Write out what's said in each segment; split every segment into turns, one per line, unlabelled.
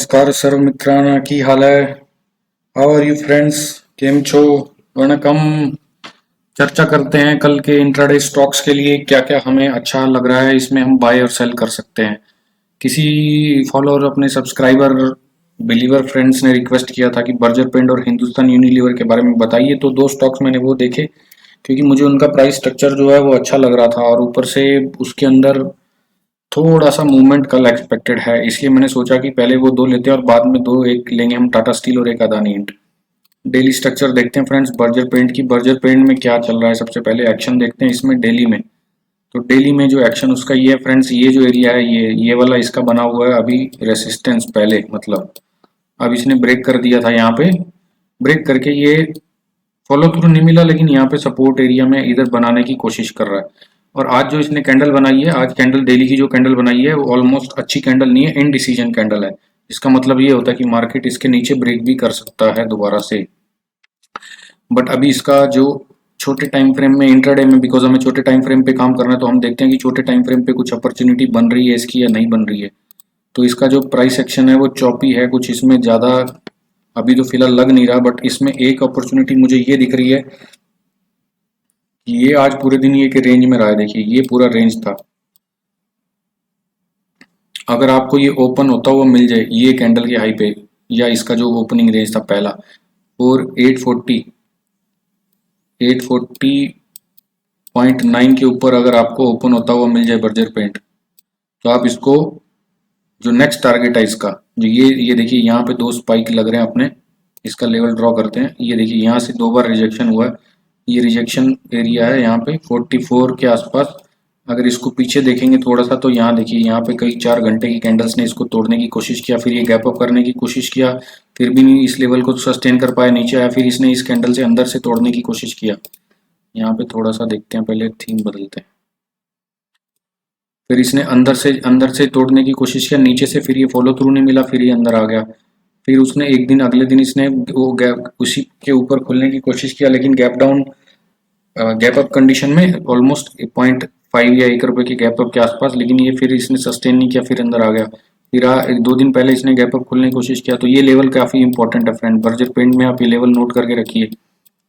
नमस्कार सर्व मित्रांनो की हाल है। How are you friends? केम छो? वनकम। चर्चा करते हैं कल के इंट्राडे स्टॉक्स के लिए क्या क्या हमें अच्छा लग रहा है, इसमें हम बाय और सेल कर सकते हैं। किसी फॉलोअर अपने सब्सक्राइबर बिलीवर फ्रेंड्स ने रिक्वेस्ट किया था कि बर्जर पेंट और हिंदुस्तान यूनिलीवर के बारे में बताइए, तो दो स्टॉक्स मैंने वो देखे क्योंकि मुझे उनका प्राइस स्ट्रक्चर जो है वो अच्छा लग रहा था और ऊपर से उसके अंदर थोड़ा सा मूवमेंट कल एक्सपेक्टेड है, इसलिए मैंने सोचा कि पहले वो दो लेते हैं और बाद में दो एक लेंगे हम, टाटा स्टील और एक अदानी इंट। डेली स्ट्रक्चर देखते हैं फ्रेंड्स बर्जर पेंट की। बर्जर पेंट में क्या चल रहा है, सबसे पहले एक्शन देखते हैं इसमें डेली में। तो डेली में जो एक्शन उसका ये है फ्रेंड्स, ये जो एरिया है ये वाला इसका बना हुआ है अभी रेसिस्टेंस पहले, मतलब अब इसने ब्रेक कर दिया था यहाँ पे। ब्रेक करके ये फॉलो थ्रू नहीं मिला, लेकिन यहाँ पे सपोर्ट एरिया में इधर बनाने की कोशिश कर रहा है। और आज जो इसने कैंडल बनाई है, आज कैंडल डेली की जो कैंडल बनाई है वो ऑलमोस्ट अच्छी कैंडल नहीं है, इनडिसीजन कैंडल है। इसका मतलब ये होता है कि मार्केट इसके नीचे ब्रेक भी कर सकता है दोबारा से। बट अभी इसका जो छोटे टाइम फ्रेम में इंट्राडे में, बिकॉज हमें छोटे टाइम फ्रेम पे काम करना है, तो हम देखते हैं कि छोटे टाइम फ्रेम पे कुछ अपॉर्चुनिटी बन रही है इसकी या नहीं बन रही है। तो इसका जो प्राइस एक्शन है वो चॉपी है, कुछ इसमें ज़्यादा अभी तो फिलहाल लग नहीं रहा। बट इसमें एक अपॉर्चुनिटी मुझे ये दिख रही है कि ये आज पूरे दिन ये के रेंज में रहा है। देखिए ये पूरा रेंज था, अगर आपको ये ओपन होता हुआ मिल जाए ये कैंडल के हाई पे, या इसका जो ओपनिंग रेंज था पहला, और 840.9 के ऊपर अगर आपको ओपन होता हुआ मिल जाए बर्जर पेंट, तो आप इसको जो नेक्स्ट टारगेट है इसका, जो ये देखिए यहाँ पे दो स्पाइक लग रहे हैं अपने, इसका लेवल ड्रॉ करते हैं। ये देखिए यहाँ से दो बार रिजेक्शन हुआ है, ये रिजेक्शन एरिया है यहाँ पे 44 के आसपास। अगर इसको पीछे देखेंगे थोड़ा सा, तो यहाँ देखिए यहाँ पे कई 4 घंटे की कैंडल्स ने इसको तोड़ने की कोशिश किया, फिर ये गैप अप करने की कोशिश किया, फिर भी नहीं इस लेवल को सस्टेन कर पाया, नीचे आया, फिर इसने इस कैंडल से अंदर से तोड़ने की कोशिश किया। यहाँ पे थोड़ा सा देखते हैं, पहले थीम बदलते हैं। फिर इसने अंदर से तोड़ने की कोशिश किया नीचे से, फिर ये फॉलो थ्रू नहीं मिला, फिर ये अंदर आ गया। फिर उसने एक दिन अगले दिन इसने वो गैप उसी के ऊपर खुलने की कोशिश किया, लेकिन गैप अप कंडीशन में ऑलमोस्ट 0.5 या 1 रुपए के गैप अप के आसपास, लेकिन ये फिर इसने सस्टेन नहीं किया, फिर अंदर आ गया। फिर 2 दिन पहले इसने गैप अप खोलने की कोशिश किया। तो ये लेवल काफी इंपॉर्टेंट है फ्रेंड, बर्जर पेंट में आप ये लेवल नोट करके रखिए।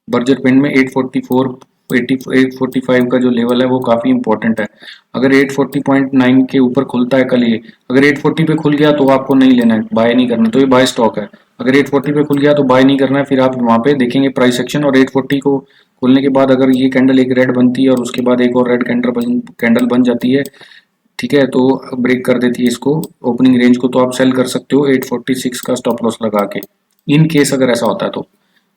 बर्जर पेंट में 844 845 का जो लेवल है वो काफी इंपॉर्टेंट है। अगर 840.9 के ऊपर खुलता है कल ये, अगर 840 पे खुल गया तो आपको नहीं लेना है, बाय नहीं करना, तो ये बाय स्टॉक है। अगर 840 पे खुल गया तो बाय नहीं करना है, फिर आप वहां पे देखेंगे प्राइस एक्शन, और 840 को खुलने के बाद अगर ये कैंडल एक रेड बनती है और उसके बाद एक और रेड कैंडल बन जाती है, ठीक है, तो ब्रेक कर देती है इसको ओपनिंग रेंज को, तो आप सेल कर सकते हो 846 का स्टॉप लॉस लगा के, इन केस अगर ऐसा होता है तो।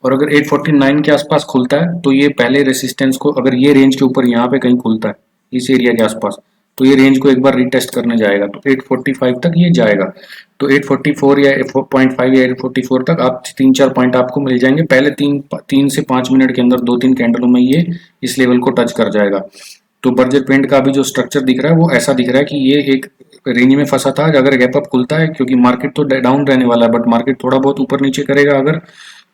और अगर 849 के आसपास खुलता है तो ये पहले रेसिस्टेंस को, अगर ये रेंज के ऊपर यहाँ पे कहीं खुलता है इस एरिया के आसपास, तो ये रेंज को एक बार रीटेस्ट करने जाएगा, तो 845 तक ये जाएगा। तो 844 या 4.5 या 844 तक आप 3-4 पॉइंट आपको मिल जाएंगे। पहले 3 से 5 मिनट के अंदर 2-3 कैंडलों में ये इस लेवल को टच कर जाएगा। तो बर्जर पेंट का भी जो स्ट्रक्चर दिख रहा है वो ऐसा दिख रहा है कि ये एक रेंज में फंसा था, अगर गैप अप खुलता है, क्योंकि मार्केट तो डाउन रहने वाला है, बट मार्केट थोड़ा बहुत ऊपर नीचे करेगा अगर,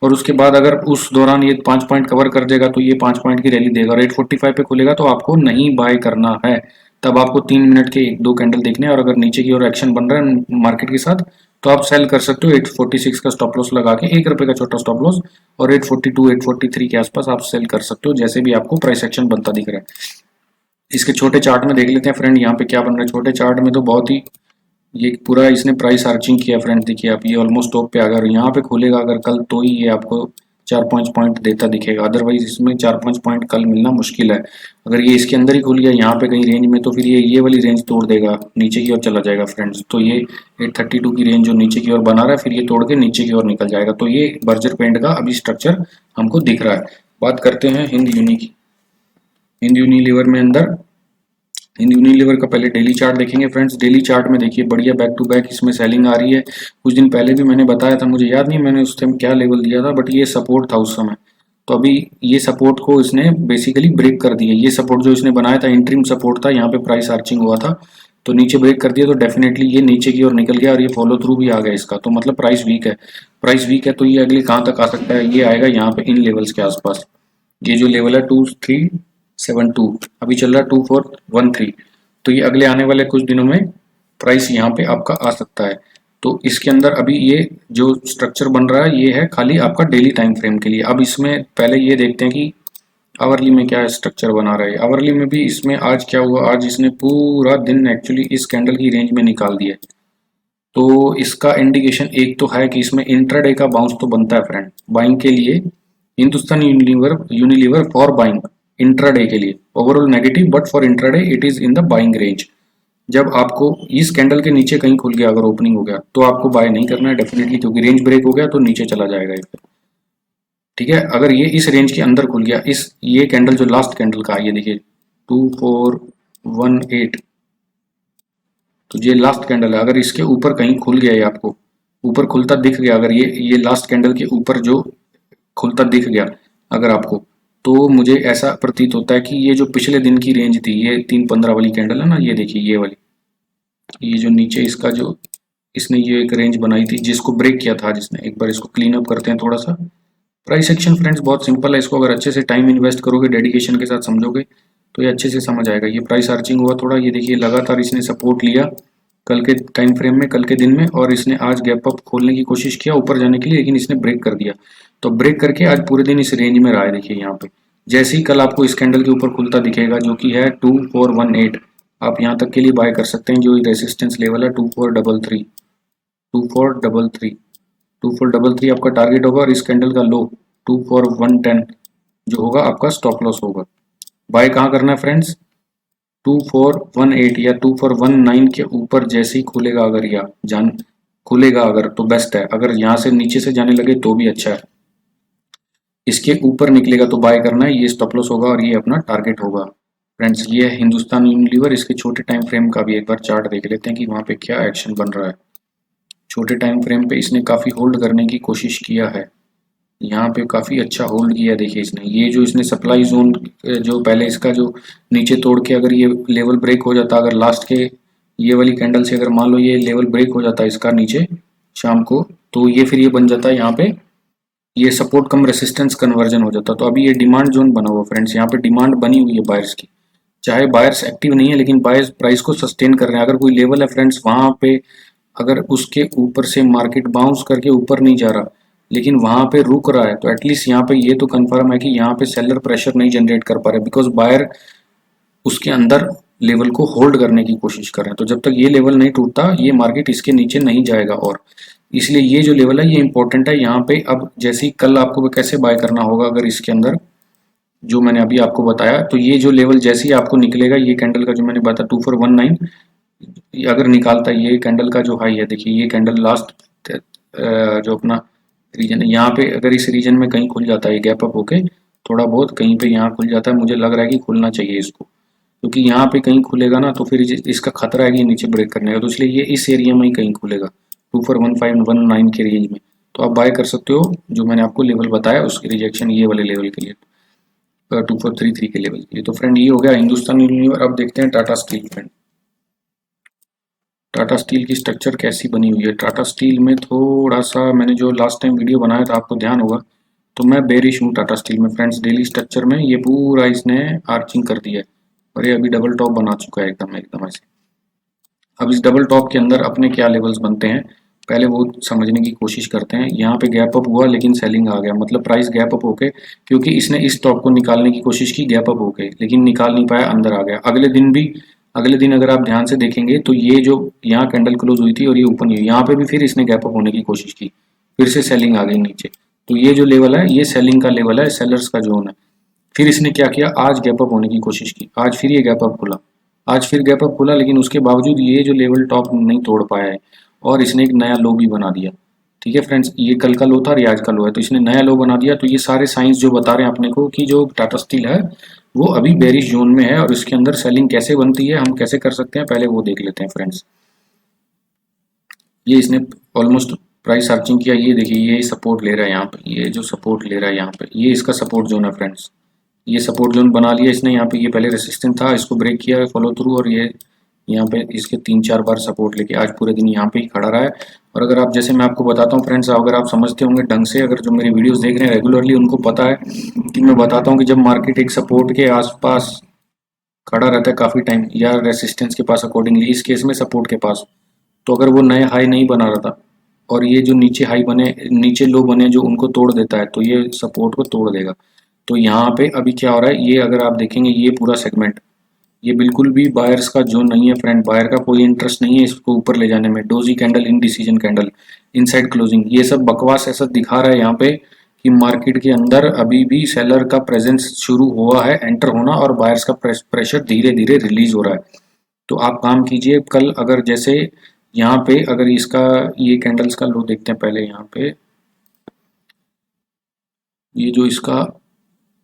और उसके बाद अगर उस दौरान ये 5 पॉइंट कवर कर देगा तो ये 5 पॉइंट की रैली देगा, और 845 पे खुलेगा तो आपको नहीं बाय करना है। तब आपको 3 मिनट के 1-2 कैंडल देखने हैं, और अगर नीचे की ओर एक्शन बन रहा है मार्केट के साथ, तो आप सेल कर सकते हो 846 का स्टॉप लॉस लगा के, 1 रुपए का छोटा स्टॉप लॉस, और 842 843 के आसपास आप सेल कर सकते हो, जैसे भी आपको प्राइस एक्शन बनता दिख रहा है। इसके छोटे चार्ट में देख लेते हैं फ्रेंड, यहाँ पे क्या बन रहा है। छोटे चार्ट में तो बहुत ही ये पूरा इसने प्राइस आर्चिंग किया फ्रेंड, देखिए आप, ये ऑलमोस्ट टॉप पे, अगर यहाँ पे खुलेगा अगर कल, तो ही ये आपको 4-5 पॉइंट देता दिखेगा, अदरवाइज इसमें 4-5 पॉइंट कल मिलना मुश्किल है। अगर ये इसके अंदर ही खुल गया यहाँ पे कहीं रेंज में, तो फिर ये वाली रेंज तोड़ देगा, नीचे की ओर चला जाएगा फ्रेंड्स। तो ये 832 की रेंज जो नीचे की ओर बना रहा है, फिर ये तोड़ के नीचे की ओर निकल जाएगा। तो ये बर्जर पेंट का अभी स्ट्रक्चर हमको दिख रहा है। बात करते हैं हिंद यूनि की। हिंद यूनिलीवर में अंदर, हिंद यूनिलीवर का पहले डेली चार्ट देखेंगे फ्रेंड्स। डेली चार्ट में देखिए बढ़िया बैक टू बैक इसमें सेलिंग आ रही है। कुछ दिन पहले भी मैंने बताया था, मुझे याद नहीं मैंने उस टाइम क्या लेवल दिया था, बट ये सपोर्ट था उस समय। तो अभी ये सपोर्ट को इसने बेसिकली ब्रेक कर दिया। ये सपोर्ट जो इसने बनाया था इंट्रीम सपोर्ट था, यहाँ पे प्राइस आर्चिंग हुआ था, तो नीचे ब्रेक कर दिया, तो डेफिनेटली ये नीचे की ओर निकल गया, और ये फॉलो थ्रू भी आ गया इसका, तो मतलब प्राइस वीक है। प्राइस वीक है तो ये अगले कहाँ तक आ सकता है, ये आएगा यहाँ पे इन लेवल्स के आसपास। ये जो लेवल है 2372, अभी चल रहा है 2413, तो ये अगले आने वाले कुछ दिनों में प्राइस यहाँ पे आपका आ सकता है। तो इसके अंदर अभी ये जो स्ट्रक्चर बन रहा है ये है खाली आपका डेली टाइम फ्रेम के लिए। अब इसमें पहले ये देखते हैं कि आवरली में क्या स्ट्रक्चर बना रहा है। आवरली में भी इसमें आज क्या हुआ, आज इसने पूरा दिन एक्चुअली इस कैंडल की रेंज में निकाल दिया। तो इसका इंडिकेशन एक तो है कि इसमें इंट्राडे का बाउंस तो बनता है फ्रेंड, बाइंग के लिए Hindustan Unilever for buying intraday के लिए, overall negative but for intraday it is in the buying range. जब आपको इस कैंडल के नीचे कहीं खुल गया, अगर ओपनिंग हो गया तो आपको बाय नहीं करना है डेफिनेटली, क्योंकि रेंज ब्रेक हो गया तो नीचे चला जाएगा ये। ठीक है, अगर ये इस रेंज के अंदर खुल गया, इस ये कैंडल जो लास्ट कैंडल का ये देखिए 2418, तो ये लास्ट कैंडल है, अगर इसके ऊपर कहीं खुल गया, ये आपको ऊपर खुलता दिख गया, अगर ये लास्ट कैंडल के ऊपर जो खुलता दिख गया अगर आपको, तो मुझे ऐसा प्रतीत होता है कि ये जो पिछले दिन की रेंज थी, ये 315 वाली कैंडल है ना, ये देखिए ये वाली, ये जो नीचे इसका जो इसने ये एक रेंज बनाई थी जिसको ब्रेक किया था जिसने, एक बार इसको क्लीन अप करते हैं थोड़ा सा। प्राइस एक्शन फ्रेंड्स बहुत सिंपल है, इसको अगर अच्छे से टाइम इन्वेस्ट करोगे, डेडिकेशन के साथ समझोगे तो ये अच्छे से समझ आएगा। ये प्राइस आर्चिंग हुआ थोड़ा, ये देखिए लगातार इसने सपोर्ट लिया कल के टाइम फ्रेम में, कल के दिन में, और इसने आज गैप अप खोलने की कोशिश किया ऊपर जाने के लिए, लेकिन इसने ब्रेक कर दिया। तो ब्रेक करके आज पूरे दिन इस रेंज में रहा है। देखिए यहाँ पे जैसे ही कल आपको इस कैंडल के ऊपर खुलता दिखेगा जो कि है 2418, आप यहाँ तक के लिए बाय कर सकते हैं। जो रेसिस्टेंस लेवल है 2433, 2433 आपका टारगेट होगा, और इस कैंडल का लो 24110 जो होगा आपका स्टॉप लॉस होगा। बाय कहाँ करना है फ्रेंड्स, 2418 या 2419 के ऊपर जैसे ही खुलेगा, अगर या जान खुलेगा अगर तो बेस्ट है, अगर यहाँ से नीचे से जाने लगे तो भी अच्छा है। इसके ऊपर निकलेगा तो बाय करना है, ये स्टॉप लॉस होगा और ये अपना टारगेट होगा। फ्रेंड्स ये है हिंदुस्तान यूनिलीवर, इसके छोटे टाइम फ्रेम का भी एक बार चार्ट देख लेते हैं कि वहाँ पे क्या एक्शन बन रहा है। छोटे टाइम फ्रेम पे इसने काफ़ी होल्ड करने की कोशिश किया है, यहाँ पे काफ़ी अच्छा होल्ड किया है। देखिए इसने ये जो इसने सप्लाई जोन जो पहले इसका जो नीचे तोड़ के अगर ये लेवल ब्रेक हो जाता, अगर लास्ट के ये वाली कैंडल से अगर मान लो ये लेवल ब्रेक हो जाता है इसका नीचे शाम को, तो ये फिर ये बन जाता है यहाँ पे, ये सपोर्ट कम रेसिस्टेंस कन्वर्जन हो जाता। तो अभी ये डिमांड जोन बना हुआ फ्रेंड्स, यहाँ पे डिमांड बनी हुई है बायर्स की, चाहे बायर्स एक्टिव नहीं है लेकिन बायर्स प्राइस को सस्टेन कर रहे हैं। अगर कोई लेवल है फ्रेंड्स वहाँ पे, अगर उसके ऊपर से मार्केट बाउंस करके ऊपर नहीं जा रहा लेकिन वहाँ पे रुक रहा है, तो एटलीस्ट यहाँ पे ये तो कंफर्म है कि यहाँ पे सेलर प्रेशर नहीं जनरेट कर पा रहे, बिकॉज बायर उसके अंदर लेवल को होल्ड करने की कोशिश कर रहे हैं। तो जब तक ये लेवल नहीं टूटता ये मार्केट इसके नीचे नहीं जाएगा, और इसलिए ये जो लेवल है ये इंपॉर्टेंट है यहाँ पे। अब जैसे ही कल आपको कैसे बाय करना होगा, अगर इसके अंदर जो मैंने अभी आपको बताया, तो ये जो लेवल जैसे ही आपको निकलेगा, ये कैंडल का जो मैंने बताया 2419 अगर निकालता है, ये कैंडल का जो हाई है, देखिए ये कैंडल लास्ट जो अपना रीजन है, यहाँ पे अगर इस रीजन में कहीं खुल जाता है गैप अप होके थोड़ा बहुत कहीं पे यहाँ खुल जाता है, मुझे लग रहा है कि खुलना चाहिए इसको, क्योंकि यहाँ पे कहीं खुलेगा ना तो फिर इसका खतरा है कि नीचे ब्रेक करने का, तो इसलिए ये इस एरिया में ही कहीं खुलेगा 241519 के रेंज में, तो आप बाय कर सकते हो। जो मैंने आपको लेवल बताया उसकी रिजेक्शन ये वाले लेवल के लिए 2433 के लेवल के लिए। तो फ्रेंड ये हो गया हिंदुस्तान यूनिलीवर। अब देखते हैं Tata steel. Friend Tata steel की स्ट्रक्चर कैसी बनी हुई है। टाटा स्टील में थोड़ा सा मैंने जो लास्ट टाइम वीडियो बनाया था आपको ध्यान होगा, तो मैं बेरिश हूँ टाटा स्टील में फ्रेंड्स। डेली स्ट्रक्चर में ये पूरा इसने आर्चिंग कर दिया है और ये अभी डबल टॉप बना चुका है एकदम ऐसे। अब इस डबल टॉप के अंदर अपने क्या लेवल्स बनते हैं पहले वो समझने की कोशिश करते हैं। यहाँ पे गैप अप हुआ लेकिन सेलिंग आ गया, मतलब प्राइस गैप अप होके, क्योंकि इसने इस टॉप को निकालने की कोशिश की गैप अप होके लेकिन निकाल नहीं पाया, अंदर आ गया। अगले दिन अगर आप ध्यान से देखेंगे तो ये जो यहाँ कैंडल क्लोज हुई थी और ये ओपन हुई, यहाँ पे भी फिर इसने गैप अप होने की कोशिश की, फिर से सेलिंग आ गई नीचे। तो ये जो लेवल है ये सेलिंग का लेवल है, सेलर्स का जोन है। फिर इसने क्या किया, आज गैप अप होने की कोशिश की, आज फिर ये गैप अप खुला, आज फिर गैप अप खुला, लेकिन उसके बावजूद ये जो लेवल टॉप नहीं तोड़ पाया है और इसने एक नया लो भी बना दिया। ठीक है फ्रेंड्स, ये कल का लो था और ये आज का लो है, तो इसने नया लो बना दिया। तो ये सारे साइंस जो बता रहे हैं अपने को कि जो टाटा स्टील है वो अभी बेरिश जोन में है, और इसके अंदर सेलिंग कैसे बनती है, हम कैसे कर सकते हैं, पहले वो देख लेते हैं फ्रेंड्स। ये इसने ऑलमोस्ट प्राइस सर्चिंग किया, ये देखिए ये सपोर्ट ले रहा है यहाँ पे, ये जो सपोर्ट ले रहा है यहाँ पे ये इसका सपोर्ट जोन है फ्रेंड्स। ये सपोर्ट जोन बना लिया इसने यहाँ पे, ये पहले रेसिस्टेंट था, इसको ब्रेक किया फॉलो थ्रू, और ये यहाँ पे इसके 3-4 बार सपोर्ट लेके आज पूरे दिन यहाँ पे ही खड़ा रहा है। और अगर आप, जैसे मैं आपको बताता हूँ फ्रेंड्स, अगर आप समझते होंगे ढंग से, अगर जो मेरी वीडियोस देख रहे हैं रेगुलरली उनको पता है कि मैं बताता हूँ कि जब मार्केट एक सपोर्ट के आसपास खड़ा रहता है काफ़ी टाइम या रेसिस्टेंस के पास अकॉर्डिंगली, इस केस में सपोर्ट के पास, तो अगर वो नए हाई नहीं बना रहा था और ये जो नीचे हाई बने, नीचे लो बने जो उनको तोड़ देता है, तो ये सपोर्ट को तोड़ देगा। तो यहाँ पे अभी क्या हो रहा है, ये अगर आप देखेंगे ये पूरा सेगमेंट, ये बिल्कुल भी बायर्स का जोन नहीं है फ्रेंड, बायर का कोई इंटरेस्ट नहीं है इसको ऊपर ले जाने में। Doji candle, indecision candle, inside closing, ये सब बकवास ऐसा दिखा रहा है यहाँ पे कि मार्केट के अंदर अभी भी सेलर का प्रेजेंस शुरू हुआ है एंटर होना, और बायर्स का प्रेशर धीरे धीरे रिलीज हो रहा है। तो आप काम कीजिए, कल अगर जैसे यहाँ पे अगर इसका ये कैंडल्स का लो देखते हैं पहले, यहाँ पे ये जो इसका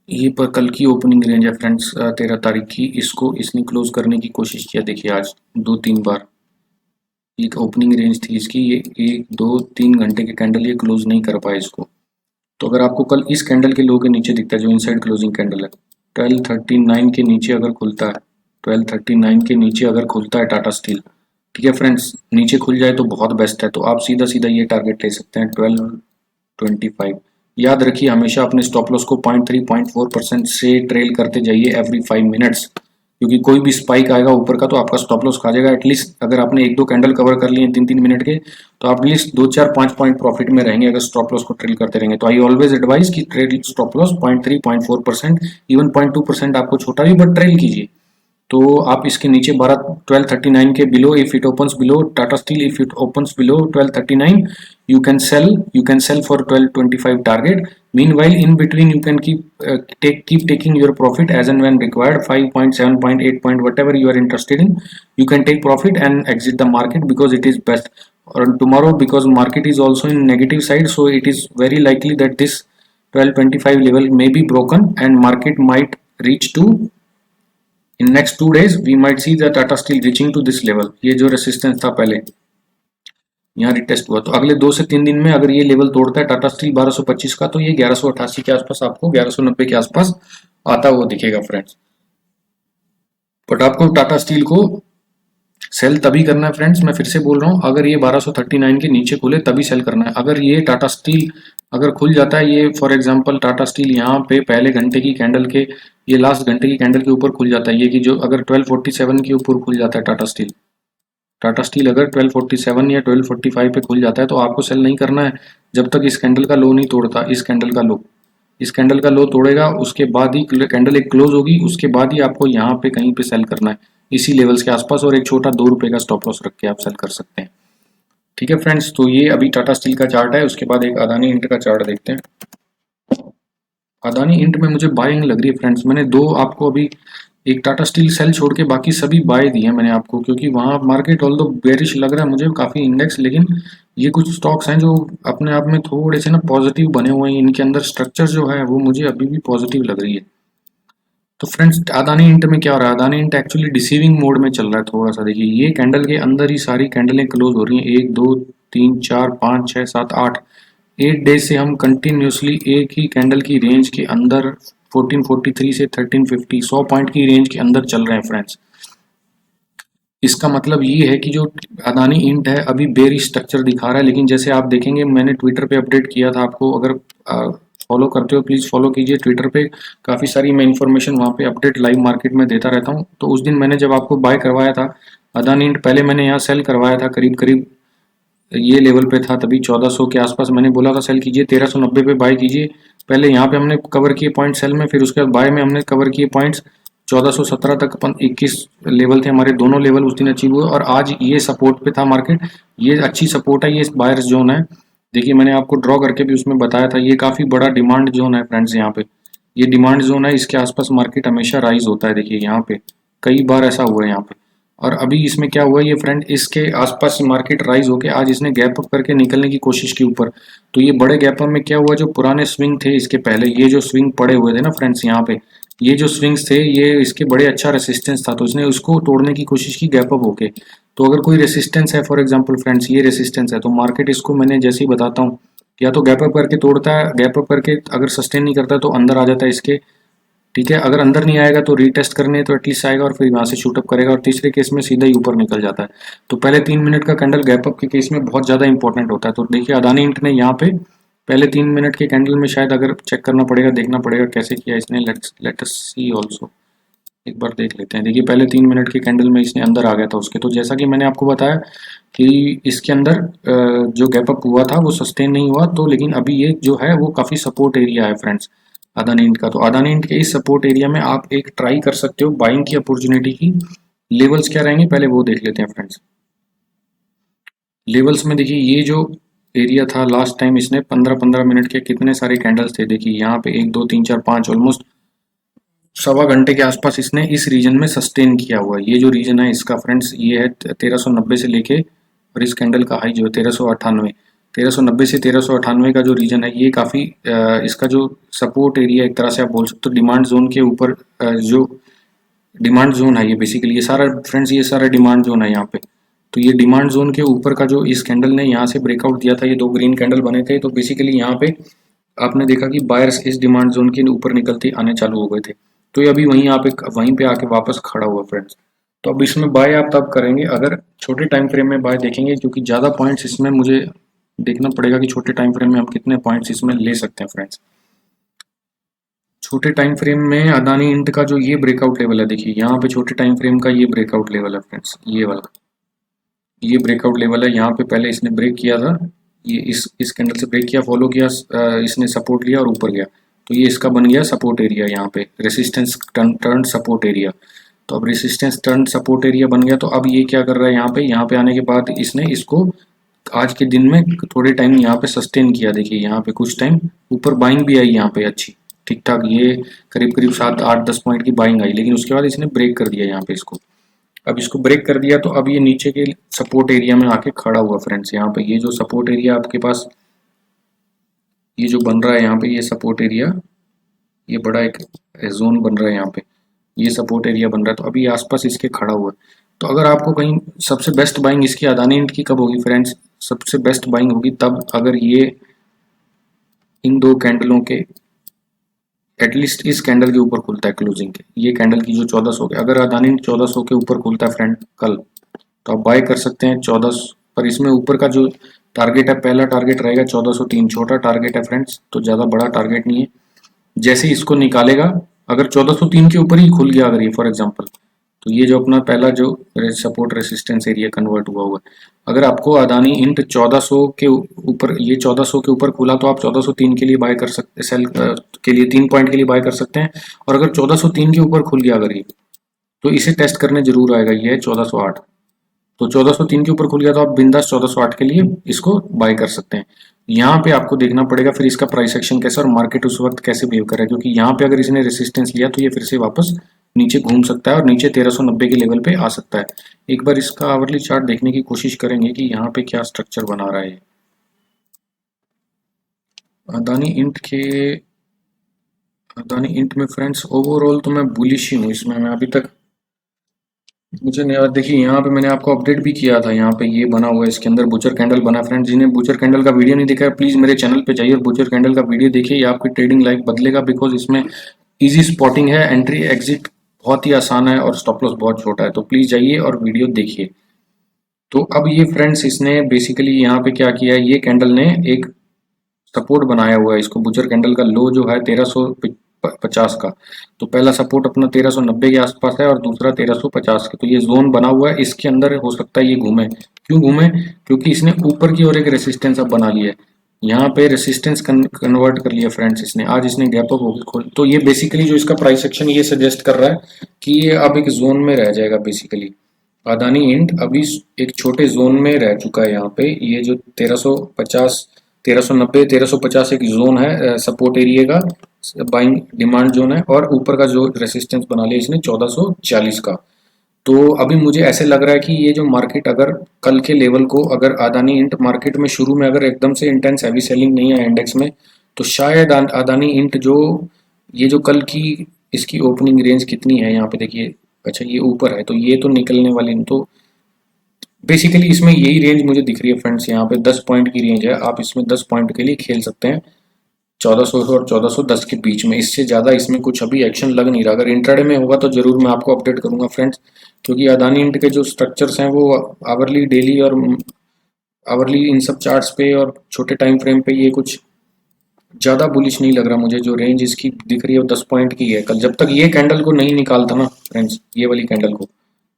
ये पर कल की ओपनिंग रेंज है फ्रेंड्स 13 तारीख की, इसको इसने क्लोज करने की कोशिश किया, देखिए आज 2-3 बार एक ओपनिंग रेंज थी इसकी, ये 1-2-3 घंटे के कैंडल ये क्लोज नहीं कर पाए इसको। तो अगर आपको कल इस कैंडल के लो के नीचे दिखता है जो इनसाइड क्लोजिंग कैंडल है, 1239 के नीचे अगर खुलता है, 1239 के नीचे अगर खुलता है टाटा स्टील, ठीक है फ्रेंड्स, नीचे खुल जाए तो बहुत बेस्ट है, तो आप सीधा सीधा ये टारगेट ले सकते हैं 1225। याद रखिए हमेशा अपने स्टॉप लॉस को 0.3-0.4% से ट्रेल करते जाइए एवरी 5 मिनट्स, क्योंकि कोई भी स्पाइक आएगा ऊपर का तो आपका स्टॉप लॉस खा जाएगा। एटलीस्ट अगर आपने 1-2 कैंडल कवर कर लिए 3-3 मिनट के, तो आप एटलीस्ट 2-4-5 पॉइंट प्रॉफिट में रहेंगे अगर स्टॉप लॉस को ट्रेल करते रहेंगे। तो आई ऑलवेज एडवाइस कि ट्रेल स्टॉप लॉस 0.3-0.4%, इवन 0.2% आपको छोटा भी बट ट्रेल कीजिए। तो आप इसके नीचे 1239 के below, if it opens below Tata steel, if it opens below 1239, you can sell for 1225 target. Meanwhile in between you can keep taking your profit as and when required, 5 point, 7 point, 8 point, whatever you are interested in, you can take profit and exit the market because it is best. Or tomorrow, because market is also in negative side, so it is very likely that this 1225 level may be broken and market might reach to, in next 2 days we might see the Tata Steel reaching to this level। ये जो resistance था पहले यहाँ retest हुआ, तो अगले 2 से 3 दिन में अगर ये लेवल तोड़ता है टाटा स्टील 1225 का, तो ये 1188 के आसपास, आपको 1190 के आसपास आता हुआ दिखेगा फ्रेंड्स। बट आपको टाटा स्टील को सेल तभी करना है फ्रेंड्स, मैं फिर से बोल रहा हूँ, अगर ये 1239 के नीचे खुले तभी सेल करना है। अगर ये टाटा स्टील अगर खुल जाता है, ये फॉर एग्जांपल टाटा स्टील यहाँ पे पहले घंटे की कैंडल के, ये लास्ट घंटे की कैंडल के ऊपर खुल जाता है, ये कि जो अगर 1247 के ऊपर खुल जाता है टाटा स्टील अगर 1247 या 1245 पे खुल जाता है, तो आपको सेल नहीं करना है जब तक इस कैंडल का लो नहीं तोड़ता। इस कैंडल का लो तोड़ेगा, उसके बाद ही कैंडल एक क्लोज होगी, उसके बाद ही आपको यहाँ पे कहीं पे सेल करना है इसी लेवल्स के आसपास, और एक छोटा 2 रुपए का स्टॉप लॉस रख के आप सेल कर सकते हैं। ठीक है फ्रेंड्स, तो ये अभी टाटा स्टील का चार्ट है। उसके बाद एक अदानी इंट का चार्ट देखते हैं। अदानी इंट में मुझे बाइंग लग रही है फ्रेंड्स, मैंने 2 आपको अभी, एक टाटा स्टील सेल छोड़ के बाकी सभी बाय दिए हैं मैंने आपको, क्योंकि वहाँ मार्केट ऑल्दो बेरिश लग रहा है मुझे काफ़ी इंडेक्स, लेकिन ये कुछ स्टॉक्स हैं जो अपने आप में थोड़े से ना पॉजिटिव बने हुए हैं, इनके अंदर स्ट्रक्चर जो है वो मुझे अभी भी पॉजिटिव लग रही है। तो फ्रेंड्स अदानी इंट में क्या हो रहा है, Adani int actually deceiving mode में चल रहा है थोड़ा सा। देखिए ये कैंडल के अंदर ही सारी कैंडलें क्लोज हो रही हैं, 1 2 3 4 5 6 7 8 8 डेज से हम कंटिन्यूसली एक ही कैंडल की रेंज के अंदर 1443 से 1350 100 पॉइंट की रेंज के अंदर चल रहे हैं फ्रेंड्स। इसका मतलब ये है कि जो अदानी इंट है अभी बेरिश स्ट्रक्चर दिखा रहा है, लेकिन जैसे आप देखेंगे मैंने ट्विटर पे अपडेट किया था आपको, अगर फॉलो करते हो प्लीज़ फॉलो कीजिए ट्विटर पे, काफ़ी सारी मैं इन्फॉर्मेशन वहाँ पे अपडेट लाइव मार्केट में देता रहता हूँ। तो उस दिन मैंने जब आपको बाय करवाया था अदानी इंट, पहले मैंने यहाँ सेल करवाया था करीब करीब ये लेवल पे था, तभी 1400 के आसपास मैंने बोला था सेल कीजिए, 1390 पे बाय कीजिए। पहले यहाँ पे हमने कवर किए पॉइंट सेल में, फिर उसके बाद बाय में हमने कवर किए पॉइंट्स 1417 तक 21 लेवल थे हमारे, दोनों लेवल उस दिन अचीव हुए, और आज ये सपोर्ट पे था मार्केट, ये अच्छी सपोर्ट है, ये बायर्स जोन है। देखिए मैंने आपको ड्रॉ करके भी उसमें बताया था, ये काफ़ी बड़ा डिमांड जोन है फ्रेंड्स, यहाँ पे ये डिमांड जोन है, इसके आसपास मार्केट हमेशा राइज होता है। देखिए यहाँ पे कई बार ऐसा हुआ है यहाँ पे, और अभी इसमें क्या हुआ ये फ्रेंड, इसके आसपास मार्केट राइज होके आज इसने गैप अप करके निकलने की कोशिश की ऊपर। तो ये बड़े गैप अप में क्या हुआ, जो पुराने स्विंग थे इसके पहले, ये जो स्विंग पड़े हुए थे ना फ्रेंड्स यहाँ पे, ये जो स्विंग्स थे ये इसके बड़े अच्छा रेसिस्टेंस था, तो इसने उसको तोड़ने की कोशिश की गैप अप होके। तो अगर कोई रेसिस्टेंस है फॉर एग्जांपल फ्रेंड्स ये रेसिस्टेंस है, तो मार्केट इसको मैंने जैसे ही बताता हूँ या तो गैप अप करके तोड़ता है, गैप अप करके अगर सस्टेन नहीं करता है तो अंदर आ जाता है इसके, ठीक है। अगर अंदर नहीं आएगा तो रीटेस्ट करने तो एटलीस्ट आएगा और फिर वहां से शूटअप करेगा, और तीसरे केस में सीधा ही ऊपर निकल जाता है। तो पहले 3 मिनट का कैंडल गैप अप के केस में बहुत ज़्यादा इंपॉर्टेंट होता है। तो देखिए अदानी इंट ने यहाँ पे पहले 3 मिनट के कैंडल में शायद अगर चेक करना पड़ेगा, देखना पड़ेगा कैसे किया इसने, लेट अस सी ऑल्सो। एक बार देख लेते हैं। देखिए पहले 3 मिनट के कैंडल में इसने अंदर आ गया था उसके, तो जैसा कि मैंने आपको बताया कि इसके अंदर जो गैप अप हुआ था वो सस्टेन नहीं हुआ, तो लेकिन अभी ये जो है वो काफ़ी सपोर्ट एरिया है फ्रेंड्स अदानी इंट का। तो अदानी इंट के इस सपोर्ट एरिया में आप एक ट्राई कर सकते हो बाइंग की अपॉर्चुनिटी की। लेवल्स क्या रहेंगे पहले वो देख लेते हैं फ्रेंड्स। लेवल्स में देखिए ये जो एरिया था लास्ट टाइम इसने 15-15 मिनट के कितने सारे कैंडल्स थे, देखिए यहाँ पे 1 2 3 4 5 ऑलमोस्ट सवा घंटे के आसपास इसने इस रीजन में सस्टेन किया हुआ है। ये जो रीजन है इसका फ्रेंड्स ये है 1390 से लेके, और इस कैंडल का हाई जो है 1398, 1390 से 1398 का जो रीजन है ये काफ़ी इसका जो सपोर्ट एरिया एक तरह से आप बोल सकते हो डिमांड जोन के ऊपर, जो डिमांड जोन है ये बेसिकली, ये सारा फ्रेंड्स ये सारा डिमांड जोन है यहाँ पे। तो ये डिमांड जोन के ऊपर का जो इस कैंडल ने यहाँ से ब्रेकआउट दिया था, ये दो ग्रीन कैंडल बने थे, तो बेसिकली यहाँ पे आपने देखा कि बायर्स इस डिमांड जोन के ऊपर निकलते आने चालू हो गए थे। तो ये अभी वहीं पे आके वापस खड़ा हुआ फ्रेंड्स। तो अब इसमें बाय आप तब करेंगे अगर छोटे टाइम फ्रेम में बाय देखेंगे, क्योंकि ज़्यादा पॉइंट्स इसमें मुझे देखना पड़ेगा कि छोटे टाइम फ्रेम में हम कितने पॉइंट्स इसमें ले सकते हैं फ्रेंड्स। छोटे टाइम फ्रेम में अदानी इंट का जो ये ब्रेकआउट लेवल है, देखिए यहाँ पे छोटे टाइम फ्रेम का ये ब्रेकआउट लेवल है फ्रेंड्स, ये वाला ये ब्रेकआउट लेवल है। यहाँ पे पहले इसने ब्रेक किया था, ये इस कैंडल से ब्रेक किया, फॉलो किया, इसने सपोर्ट लिया और ऊपर गया, तो ये इसका बन गया सपोर्ट एरिया। यहाँ पे रेसिस्टेंस टर्न सपोर्ट एरिया। तो अब रेसिस्टेंस टर्न सपोर्ट एरिया बन गया, तो अब ये क्या कर रहा है यहाँ पे आने के बाद इसने इसको आज के दिन में थोड़े टाइम यहाँ पे सस्टेन किया। देखिए यहाँ पे कुछ टाइम ऊपर बाइंग भी आई यहाँ पे अच्छी ठीक ठाक, ये करीब करीब 7 8 10 पॉइंट की बाइंग आई, लेकिन उसके बाद इसने ब्रेक कर दिया यहाँ पे इसको। अब इसको ब्रेक कर दिया तो अब ये नीचे के सपोर्ट एरिया में आके खड़ा हुआ फ्रेंड्स। यहाँ पे ये जो सपोर्ट एरिया आपके पास ये जो बन रहा है यहाँ पे, ये सपोर्ट एरिया, ये बड़ा एक जोन बन रहा है यहाँ पे, ये सपोर्ट एरिया बन रहा है, तो अभी आसपास इसके खड़ा हुआ है। तो अगर आपको कहीं सबसे बेस्ट बाइंग इसकी अदानी इंट की कब होगी फ्रेंड्स, सबसे बेस्ट बाइंग होगी तब अगर ये इन दो कैंडलों के एटलीस्ट इस कैंडल के ऊपर खुलता है क्लोजिंग के, ये कैंडल की जो 1400 के, अगर अदानी 1400 के ऊपर खुलता है फ्रेंड कल, तो आप बाय कर सकते हैं 1400 पर। इसमें ऊपर का जो टारगेट है, पहला टारगेट रहेगा 1403, छोटा टारगेट है फ्रेंड्स, तो ज़्यादा बड़ा टारगेट नहीं है। जैसे ही इसको निकालेगा, अगर 1403 के ऊपर ही खुल गया अगर ये फॉर एग्जांपल, तो ये जो अपना पहला जो सपोर्ट रेसिस्टेंस एरिया कन्वर्ट हुआ हुआ है, अगर आपको अदानी इंट 1400 के ऊपर, ये 1400 के ऊपर खुला तो आप 1403 के लिए बाय कर सकते, सेल के लिए 3 पॉइंट के लिए बाय कर सकते हैं। और अगर 1403 के ऊपर खुल गया अगर ये, तो इसे टेस्ट करने जरूर आएगा, ये है 1408। तो 1403 के ऊपर खुल गया तो आप बिंदास 1408 के लिए इसको बाय कर सकते हैं। यहाँ पे आपको देखना पड़ेगा फिर इसका प्राइस एक्शन कैसा और मार्केट उस वक्त कैसे बिहेव कर रहा है, क्योंकि यहाँ पे अगर इसने रेसिस्टेंस लिया तो ये फिर से वापस नीचे घूम सकता है और नीचे 1390 के लेवल पे आ सकता है। एक बार इसका आवरली चार्ट देखने की कोशिश करेंगे कि यहाँ पे क्या स्ट्रक्चर बना रहा है। अदानी इंट के अदानी इंट में फ्रेंड्स ओवरऑल तो मैं बुलिश ही हूँ इसमें, मैं अभी तक मुझे नहीं, और देखिए यहाँ पे मैंने आपको अपडेट भी किया था, यहाँ पे ये बना हुआ है, इसके अंदर बुचर कैंडल बना। फ्रेंड्स जिन्हें बुचर कैंडल का वीडियो नहीं देखा है प्लीज मेरे चैनल पे जाइए और बुचर कैंडल का वीडियो देखिए, ये आपकी ट्रेडिंग लाइफ बदलेगा, बिकॉज इसमें इजी स्पॉटिंग है, एंट्री एग्जिट बहुत ही आसान है और स्टॉप लॉस बहुत छोटा है। तो प्लीज जाइए और वीडियो देखिए। तो अब ये फ्रेंड्स इसने बेसिकली यहाँ पे क्या किया है, ये कैंडल ने एक सपोर्ट बनाया हुआ है, इसको बुचर कैंडल का लो जो है 1350 का, तो पहला सपोर्ट अपना 1390 के आसपास है और दूसरा 1350 का, तो ये जोन बना हुआ है, इसके अंदर हो सकता है ये घूमे। क्यों घूमे, क्योंकि इसने ऊपर की ओर एक रेसिस्टेंस अब बना लिया है, यहाँ पे रेसिस्टेंस कन्वर्ट कर लिया फ्रेंड्स इसने, आज इसने गैप अप होकर खोल, तो ये बेसिकली जो इसका प्राइस एक्शन ये सजेस्ट कर रहा है कि ये अब एक जोन में रह जाएगा। बेसिकली अदानी इंट अभी एक छोटे जोन में रह चुका है, यहाँ पे ये जो 1350 1390 1350 एक जोन है सपोर्ट एरिया का, बाइंग डिमांड जोन है, और ऊपर का जो रेसिस्टेंस बना लिया इसने 1440 का। तो अभी मुझे ऐसे लग रहा है कि ये जो मार्केट अगर कल के लेवल को, अगर अदानी इंट मार्केट में शुरू में अगर एकदम से इंटेंस हैवी सेलिंग नहीं है इंडेक्स में, तो शायद अदानी इंट जो ये जो कल की इसकी ओपनिंग रेंज कितनी है यहाँ पे देखिए, अच्छा ये ऊपर है, तो ये तो निकलने वाली नहीं, तो बेसिकली इसमें यही रेंज मुझे दिख रही है फ्रेंड्स, यहाँ पे 10 पॉइंट की रेंज है, आप इसमें 10 पॉइंट के लिए खेल सकते हैं 1400 और 1410 के बीच में, इससे ज़्यादा इसमें कुछ अभी एक्शन लग नहीं रहा। अगर इंट्राडे में होगा तो जरूर मैं आपको अपडेट करूंगा फ्रेंड्स, क्योंकि अदानी इंट के जो स्ट्रक्चर्स हैं वो आवरली डेली और आवरली इन सब चार्ट्स पे और छोटे टाइम फ्रेम पे ये कुछ ज़्यादा बुलिश नहीं लग रहा मुझे। जो रेंज इसकी दिख रही है वो 10 पॉइंट की है। कल जब तक ये कैंडल को नहीं निकालता ना फ्रेंड्स, ये वाली कैंडल को,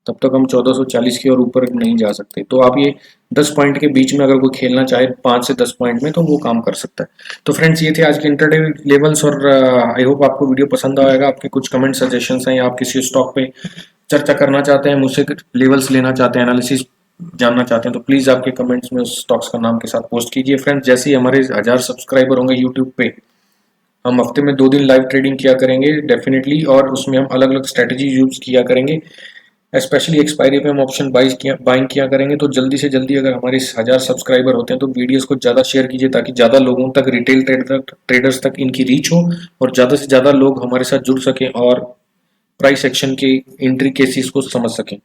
तब तक हम 1440 की और ऊपर नहीं जा सकते। तो आप ये 10 पॉइंट के बीच में अगर कोई खेलना चाहे 5 से 10 पॉइंट में, तो वो काम कर सकता है। तो फ्रेंड्स ये थे आज के इंटरडे लेवल्स, और आई होप आपको वीडियो पसंद आएगा। आपके कुछ कमेंट सजेशंस हैं या आप किसी स्टॉक पे चर्चा करना चाहते हैं, मुझसे लेवल्स लेना चाहते हैं, एनालिसिस जानना चाहते हैं, तो प्लीज़ आपके कमेंट्स में उस स्टॉक्स का नाम के साथ पोस्ट कीजिए। फ्रेंड्स जैसे ही हमारे 1000 सब्सक्राइबर होंगे यूट्यूब पे, हम हफ्ते में 2 दिन लाइव ट्रेडिंग किया करेंगे डेफिनेटली, और उसमें हम अलग अलग स्ट्रेटजी यूज किया करेंगे। स्पेशली एक्सपायरी पे हम ऑप्शन बाइंग किया करेंगे। तो जल्दी से जल्दी अगर हमारे 1000 सब्सक्राइबर होते हैं तो वीडियोस को ज़्यादा शेयर कीजिए, ताकि ज़्यादा लोगों तक, रिटेल ट्रेडर्स तक इनकी रीच हो, और ज़्यादा से ज़्यादा लोग हमारे साथ जुड़ सकें और प्राइस एक्शन के एंट्री केसेस को समझ सकें।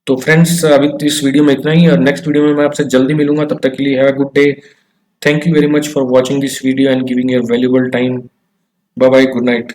तो फ्रेंड्स अभी इस वीडियो में इतना ही, और नेक्स्ट वीडियो में मैं आपसे जल्दी मिलूंगा। तब तक के लिए have a good day. Thank you very much for watching this video and giving your valuable time. Bye bye, good night.